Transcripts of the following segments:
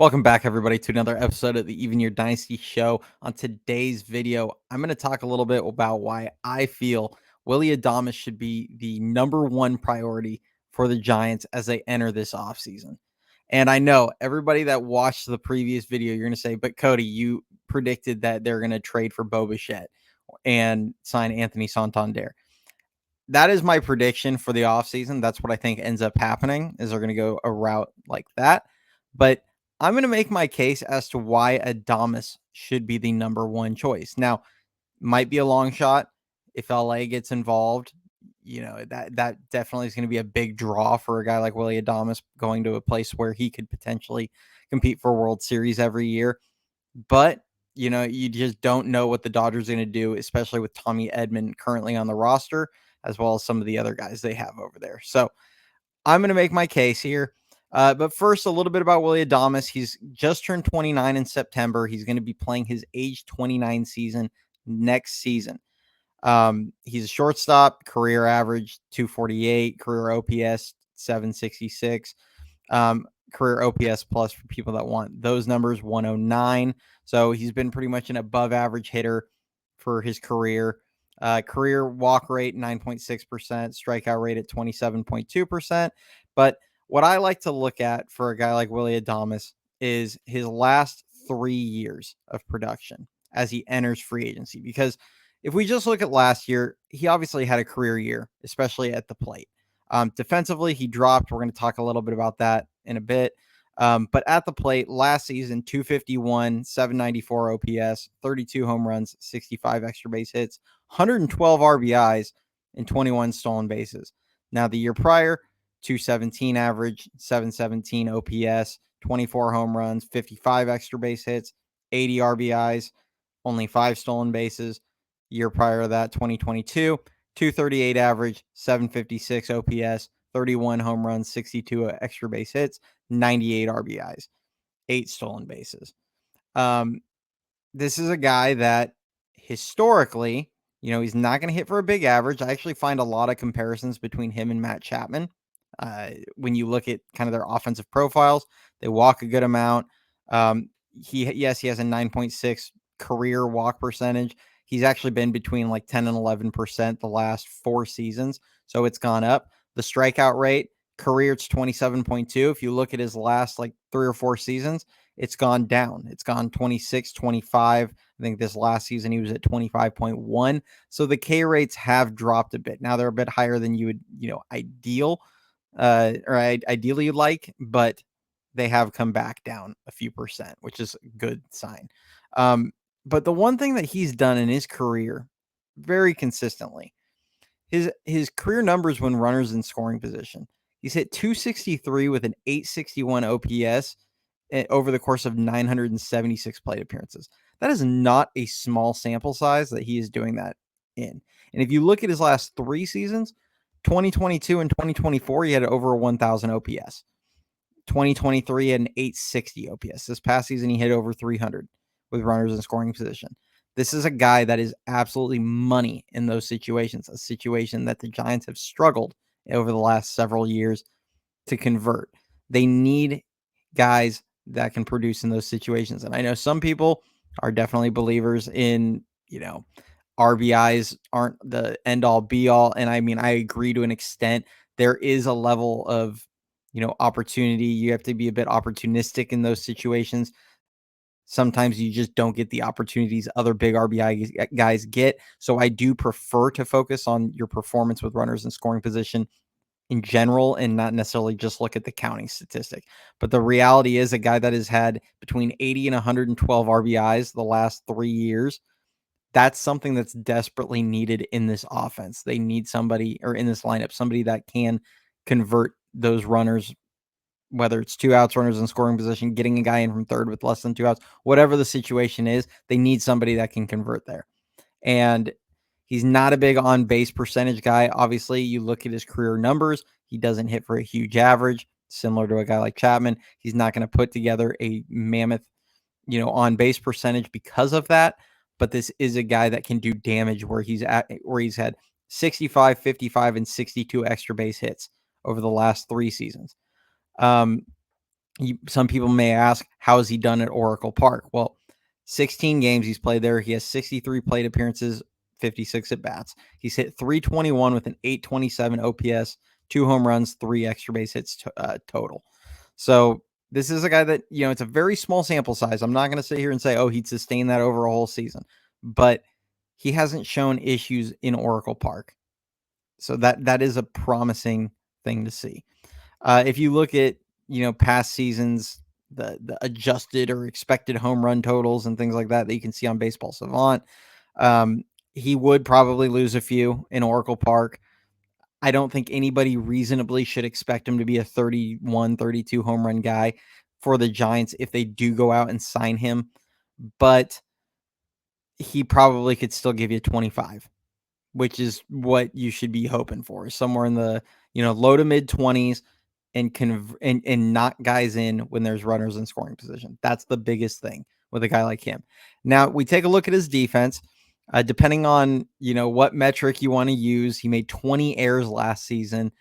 Welcome back, everybody, to another episode of the Even Your Dynasty Show. On today's video, I'm going to talk a little bit about why I feel Willy Adames should be the number one priority for the Giants as they enter this offseason. And I know everybody that watched the previous video, you're going to say, but Cody, you predicted that they're going to trade for Bo Bichette and sign Anthony Santander. That is my prediction for the offseason. That's what I think ends up happening, is they're going to go a route like that. But I'm going to make my case as to why Adames should be the number one choice. Now, might be a long shot if LA gets involved. You know, that definitely is going to be a big draw for a guy like Willy Adames going to a place where he could potentially compete for a World Series every year. But, you know, you just don't know what the Dodgers are going to do, especially with Tommy Edman currently on the roster, as well as some of the other guys they have over there. So I'm going to make my case here. But first, a little bit about Willy Adames. He's just turned 29 in September. He's going to be playing his age 29 season next season. He's a shortstop, career average 248, career OPS 766, career OPS plus for people that want those numbers 109. So he's been pretty much an above average hitter for his career. Career walk rate 9.6%, strikeout rate at 27.2%. But what I like to look at for a guy like Willy Adames is his last 3 years of production as he enters free agency. Because if we just look at last year, he obviously had a career year, especially at the plate. Defensively, he dropped. We're going to talk a little bit about that in a bit. But at the plate, last season, 251, 794 OPS, 32 home runs, 65 extra base hits, 112 RBIs, and 21 stolen bases. Now, the year prior, 217 average, 717 OPS, 24 home runs, 55 extra base hits, 80 RBIs, only 5 stolen bases. Year prior to that, 2022, 238 average, 756 OPS, 31 home runs, 62 extra base hits, 98 RBIs, 8 stolen bases. This is a guy that historically, you know, he's not going to hit for a big average. I actually find a lot of comparisons between him and Matt Chapman. When you look at kind of their offensive profiles, they walk a good amount. He has a 9.6 career walk percentage. He's actually been between like 10 and 11% the last 4 seasons. So it's gone up. The strikeout rate, career, it's 27.2. If you look at his last like 3 or 4 seasons, it's gone down. It's gone 26, 25. I think this last season he was at 25.1. So the K rates have dropped a bit. Now they're a bit higher than you would, ideally like, but they have come back down a few percent, which is a good sign. But the one thing that he's done in his career very consistently, his career numbers when runners in scoring position, he's hit 263 with an 861 OPS over the course of 976 plate appearances. That is not a small sample size that he is doing that in. And if you look at his last 3 seasons, 2022 and 2024, he had over 1,000 OPS. 2023 had an 860 OPS. This past season, he hit over 300 with runners in scoring position. This is a guy that is absolutely money in those situations, a situation that the Giants have struggled over the last several years to convert. They need guys that can produce in those situations. And I know some people are definitely believers in, RBIs aren't the end all be all. And I mean, I agree to an extent. There is a level of, opportunity. You have to be a bit opportunistic in those situations. Sometimes you just don't get the opportunities other big RBI guys get. So I do prefer to focus on your performance with runners in scoring position in general and not necessarily just look at the counting statistic. But the reality is a guy that has had between 80 and 112 RBIs the last 3 years, that's something that's desperately needed in this offense. They need somebody, or in this lineup, somebody that can convert those runners, whether it's 2 outs, runners in scoring position, getting a guy in from third with less than 2 outs, whatever the situation is, they need somebody that can convert there. And he's not a big on base percentage guy. Obviously, you look at his career numbers, he doesn't hit for a huge average, similar to a guy like Chapman. He's not going to put together a mammoth, on base percentage because of that. But this is a guy that can do damage where he's had 65, 55, and 62 extra base hits over the last 3 seasons. Some people may ask, how has he done at Oracle Park? Well, 16 games he's played there. He has 63 plate appearances, 56 at bats. He's hit 321 with an 827 OPS, 2 home runs, 3 extra base hits total. So this is a guy that, it's a very small sample size. I'm not going to sit here and say, oh, he'd sustain that over a whole season, but he hasn't shown issues in Oracle Park. So that is a promising thing to see. If you look at, past seasons, the adjusted or expected home run totals and things like that you can see on Baseball Savant, he would probably lose a few in Oracle Park. I don't think anybody reasonably should expect him to be a 31, 32 home run guy for the Giants if they do go out and sign him, but he probably could still give you 25, which is what you should be hoping for, somewhere in the, low to mid 20s, and knock guys in when there's runners in scoring position. That's the biggest thing with a guy like him. Now, we take a look at his defense. Depending on, what metric you want to use, he made 20 errors last season,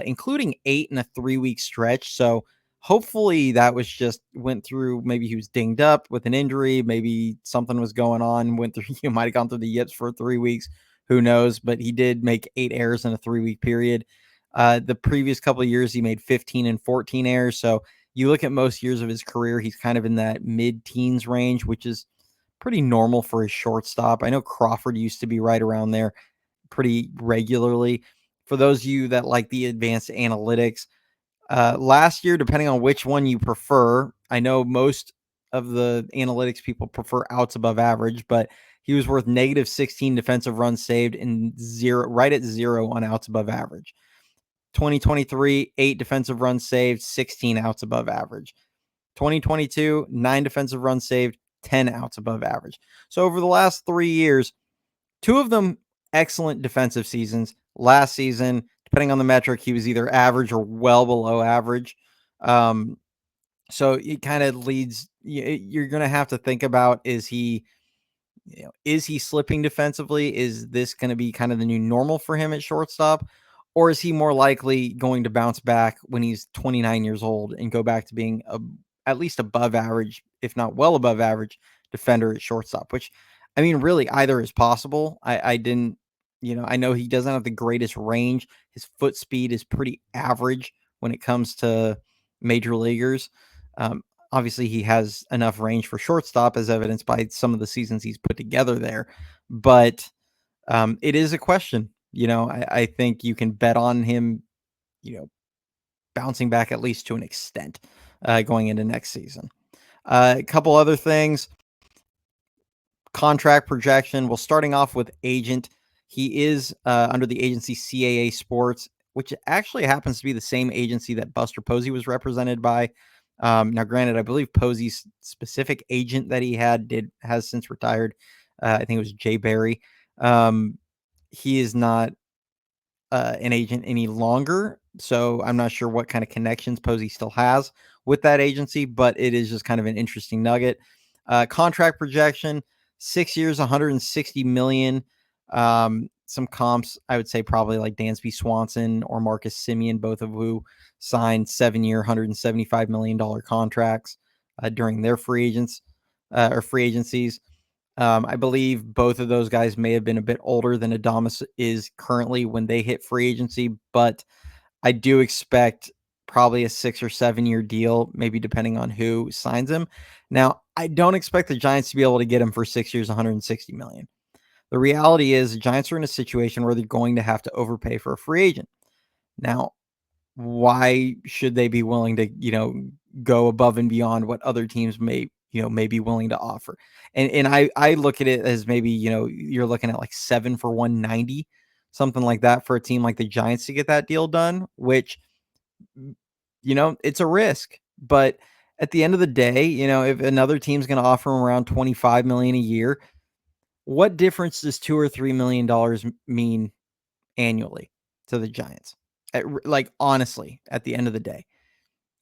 including 8 in a 3-week stretch. So hopefully that was just went through. Maybe he was dinged up with an injury. Maybe something was going on, went through, you might have gone through the yips for 3 weeks. Who knows? But he did make 8 errors in a 3-week period. The previous couple of years, he made 15 and 14 errors. So you look at most years of his career, he's kind of in that mid-teens range, which is pretty normal for a shortstop. I know Crawford used to be right around there pretty regularly. For those of you that like the advanced analytics, last year, depending on which one you prefer, I know most of the analytics people prefer outs above average, but he was worth negative 16 defensive runs saved and right at 0 on outs above average. 2023, 8 defensive runs saved, 16 outs above average. 2022, 9 defensive runs saved, 10 outs above average. So over the last 3 years, 2 of them excellent defensive seasons. Last season, depending on the metric, he was either average or well below average. So it kind of leads, you're going to have to think about, is he slipping defensively? Is this going to be kind of the new normal for him at shortstop? Or is he more likely going to bounce back when he's 29 years old and go back to being at least above average, if not well above average defender at shortstop? Which, I mean, really either is possible. I didn't, I know he doesn't have the greatest range. His foot speed is pretty average when it comes to major leaguers. Obviously, he has enough range for shortstop, as evidenced by some of the seasons he's put together there. But it is a question. I think you can bet on him, bouncing back at least to an extent going into next season. A couple other things. Contract projection. Well, starting off with agent, he is under the agency CAA Sports, which actually happens to be the same agency that Buster Posey was represented by. Now, granted, I believe Posey's specific agent that he has since retired. I think it was Jay Barry. He is not an agent any longer, so I'm not sure what kind of connections Posey still has with that agency, but it is just kind of an interesting nugget. Contract projection: 6 years, 160 million. Some comps, I would say probably like Dansby Swanson or Marcus Semien, both of who signed 7-year, $175 million contracts during their free agencies. I believe both of those guys may have been a bit older than Adames is currently when they hit free agency, but I do expect probably a 6 or 7 year deal, maybe depending on who signs him. Now, I don't expect the Giants to be able to get him for 6 years, 160 million. The reality is the Giants are in a situation where they're going to have to overpay for a free agent. Now, why should they be willing to, go above and beyond what other teams may be willing to offer? And I look at it as maybe, you're looking at like 7 for 190, something like that for a team like the Giants to get that deal done, which, it's a risk. But at the end of the day, if another team's going to offer them around 25 million a year, what difference does $2 or $3 million mean annually to the Giants? Honestly, at the end of the day,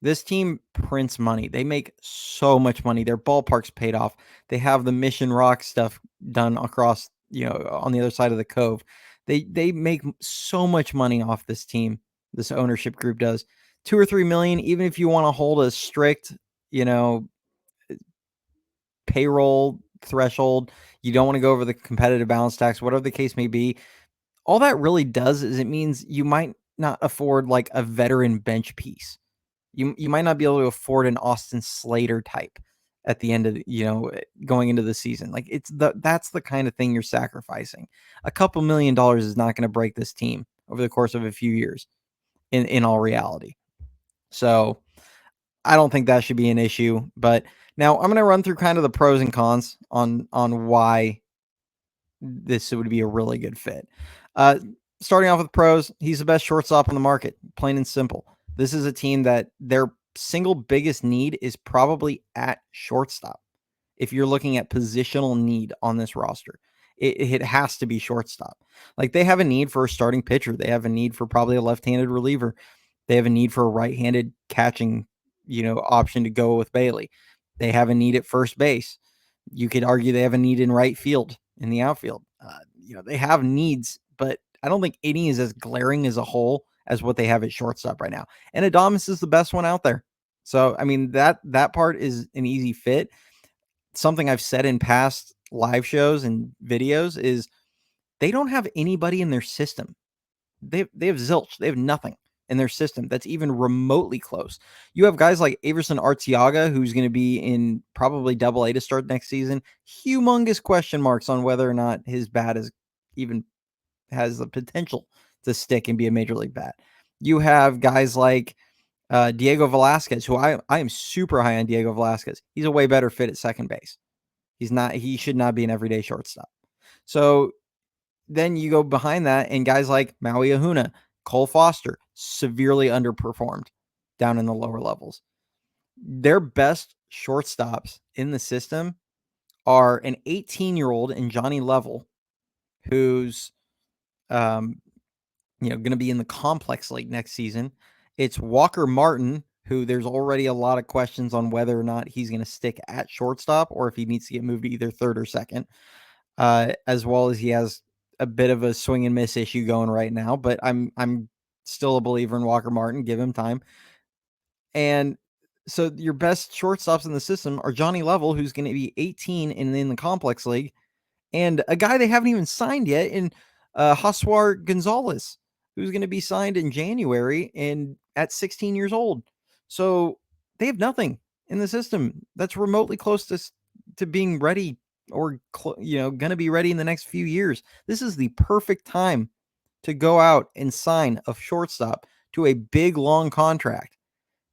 this team prints money. They make so much money. Their ballpark's paid off. They have the Mission Rock stuff done across, on the other side of the cove. They make so much money off this team. This ownership group does. 2 or 3 million, even if you want to hold a strict, you know, payroll threshold, you don't want to go over the competitive balance tax, whatever the case may be. All that really does is it means you might not afford like a veteran bench piece. You might not be able to afford an Austin Slater type at the end of the, going into the season. Like that's the kind of thing you're sacrificing. A couple $1 million is not going to break this team over the course of a few years in all reality. So I don't think that should be an issue. But now I'm going to run through kind of the pros and cons on why this would be a really good fit. Starting off with pros, he's the best shortstop on the market, plain and simple. This is a team that their single biggest need is probably at shortstop. If you're looking at positional need on this roster, it has to be shortstop. Like they have a need for a starting pitcher. They have a need for probably a left-handed reliever. They have a need for a right-handed catching, option to go with Bailey. They have a need at first base. You could argue they have a need in right field, in the outfield. They have needs, but I don't think any is as glaring as a whole as what they have at shortstop right now. And Adames is the best one out there. So, I mean, that part is an easy fit. Something I've said in past live shows and videos is they don't have anybody in their system. They have zilch. They have nothing in their system that's even remotely close. You have guys like Averson Arteaga, who's going to be in probably Double-A to start next season. Humongous question marks on whether or not his bat is even has the potential to stick and be a major league bat. You have guys like Diego Velasquez, who I am super high on Diego Velasquez. He's a way better fit at second base. He should not be an everyday shortstop. So then you go behind that and guys like Maui Ahuna, Cole Foster, severely underperformed down in the lower levels. Their best shortstops in the system are an 18-year-old in Johnny Level, who's going to be in the complex league next season. It's Walker Martin, who there's already a lot of questions on whether or not he's going to stick at shortstop or if he needs to get moved to either third or second, as well as he has a bit of a swing and miss issue going right now. But I'm still a believer in Walker Martin. Give him time. And so your best shortstops in the system are Johnny Level, who's going to be 18 and in the complex league, and a guy they haven't even signed yet in Josuar Gonzalez, who's going to be signed in January and at 16 years old. So they have nothing in the system that's remotely close to being ready or, going to be ready in the next few years. This is the perfect time to go out and sign a shortstop to a big, long contract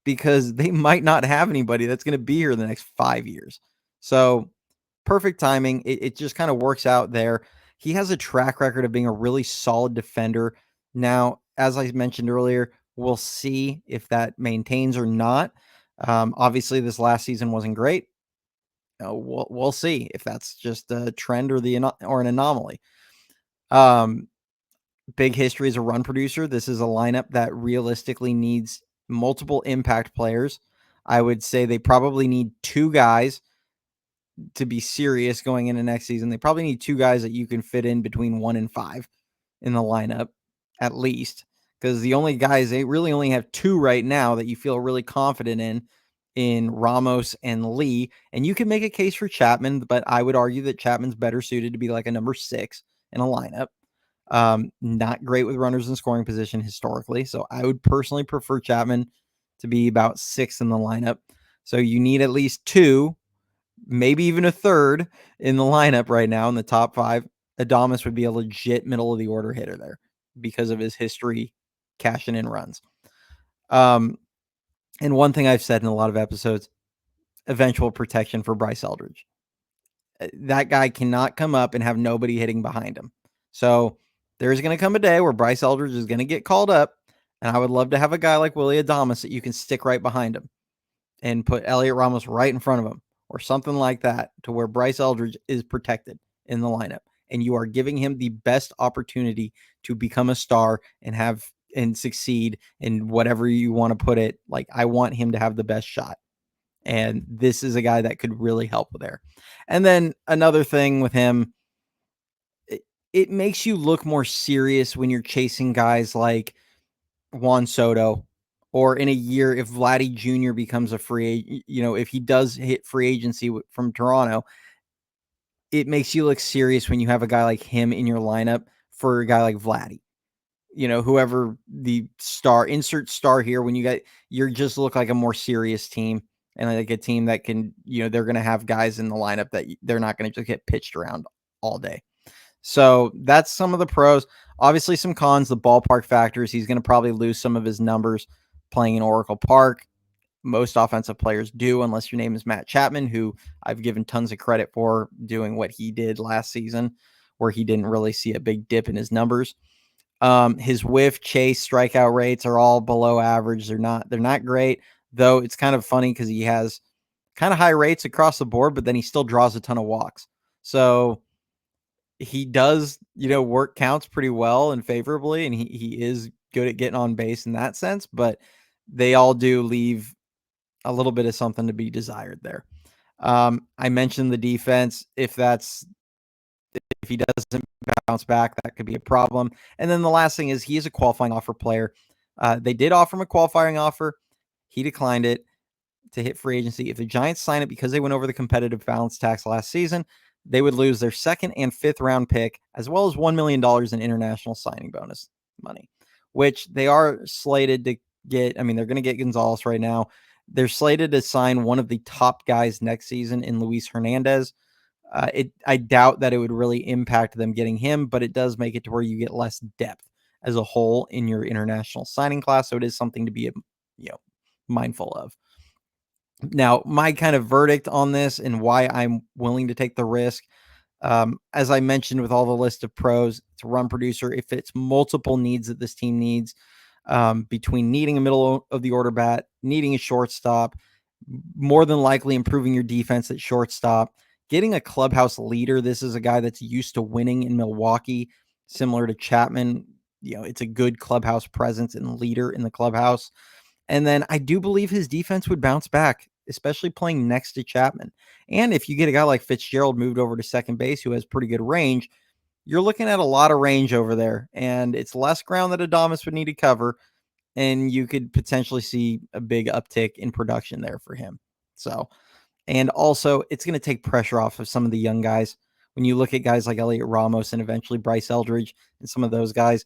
because they might not have anybody that's going to be here in the next 5 years. So perfect timing. It just kind of works out there. He has a track record of being a really solid defender. Now, as I mentioned earlier, we'll see if that maintains or not. Obviously, this last season wasn't great. We'll see if that's just a trend or an anomaly. Big history as a run producer. This is a lineup that realistically needs multiple impact players. I would say they probably need two guys to be serious going into next season. They probably need two guys that you can fit in between 1 and 5 in the lineup, at least. Because the only guys, they really only have two right now that you feel really confident in Ramos and Lee. And you can make a case for Chapman, but I would argue that Chapman's better suited to be like a number 6 in a lineup. Not great with runners in scoring position historically. So I would personally prefer Chapman to be about 6 in the lineup. So you need at least two, maybe even a third in the lineup right now in the top 5. Adames would be a legit middle of the order hitter there because of his history cashing in runs. And one thing I've said in a lot of episodes, eventual protection for Bryce Eldridge. That guy cannot come up and have nobody hitting behind him. So there's going to come a day where Bryce Eldridge is going to get called up, and I would love to have a guy like Willy Adames that you can stick right behind him and put Elliot Ramos right in front of him or something like that to where Bryce Eldridge is protected in the lineup. And you are giving him the best opportunity to become a star and succeed in whatever you want to put it. Like, I want him to have the best shot. And this is a guy that could really help there. And then another thing with him, it makes you look more serious when you're chasing guys like Juan Soto or in a year if Vladdy Jr. becomes a free agent, if he does hit free agency from Toronto, it makes you look serious when you have a guy like him in your lineup for a guy like Vladdy. Whoever the star, insert star here, when you're just look like a more serious team, and like a team that can, they're going to have guys in the lineup that they're not going to just get pitched around all day. So that's some of the pros. Obviously, some cons, the ballpark factors. He's going to probably lose some of his numbers playing in Oracle Park. Most offensive players do, unless your name is Matt Chapman, who I've given tons of credit for doing what he did last season, where he didn't really see a big dip in his numbers. His whiff, chase, strikeout rates are all below average. They're not great, though. It's kind of funny because he has kind of high rates across the board, but then he still draws a ton of walks. So he does, work counts pretty well and favorably, and he is good at getting on base in that sense, but they all do leave a little bit of something to be desired there. I mentioned the defense. If he doesn't bounce back, that could be a problem. And then the last thing is he is a qualifying offer player. They did offer him a qualifying offer. He declined it to hit free agency. If the Giants sign it because they went over the competitive balance tax last season, they would lose their second and fifth round pick, as well as $1 million in international signing bonus money, which they are slated to get. I mean, they're going to get Gonzalez right now. They're slated to sign one of the top guys next season in Luis Hernandez. I doubt that it would really impact them getting him, but it does make it to where you get less depth as a whole in your international signing class. So it is something to be, mindful of. Now, my kind of verdict on this and why I'm willing to take the risk, as I mentioned with all the list of pros, it's a run producer. It fits multiple needs that this team needs, between needing a middle of the order bat, needing a shortstop, more than likely improving your defense at shortstop, getting a clubhouse leader. This is a guy that's used to winning in Milwaukee, similar to Chapman. It's a good clubhouse presence and leader in the clubhouse. And then I do believe his defense would bounce back, especially playing next to Chapman. And if you get a guy like Fitzgerald moved over to second base who has pretty good range, you're looking at a lot of range over there. And it's less ground that Adames would need to cover. And you could potentially see a big uptick in production there for him. So, and also it's going to take pressure off of some of the young guys. When you look at guys like Elliot Ramos and eventually Bryce Eldridge and some of those guys,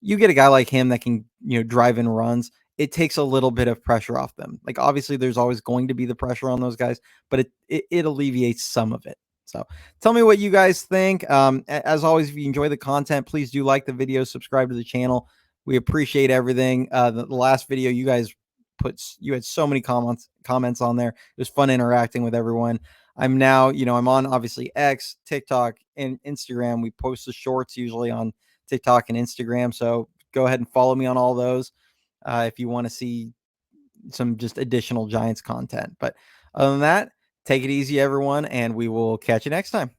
you get a guy like him that can, drive in runs. It takes a little bit of pressure off them. Like, obviously there's always going to be the pressure on those guys, but it alleviates some of it. So tell me what you guys think. As always, if you enjoy the content, please do like the video, subscribe to the channel. We appreciate everything. The last video you had so many comments on there. It was fun interacting with everyone. I'm now, I'm on obviously X, TikTok, and Instagram. We post the shorts usually on TikTok and Instagram. So go ahead and follow me on all those if you want to see some just additional Giants content. But other than that, take it easy, everyone, and we will catch you next time.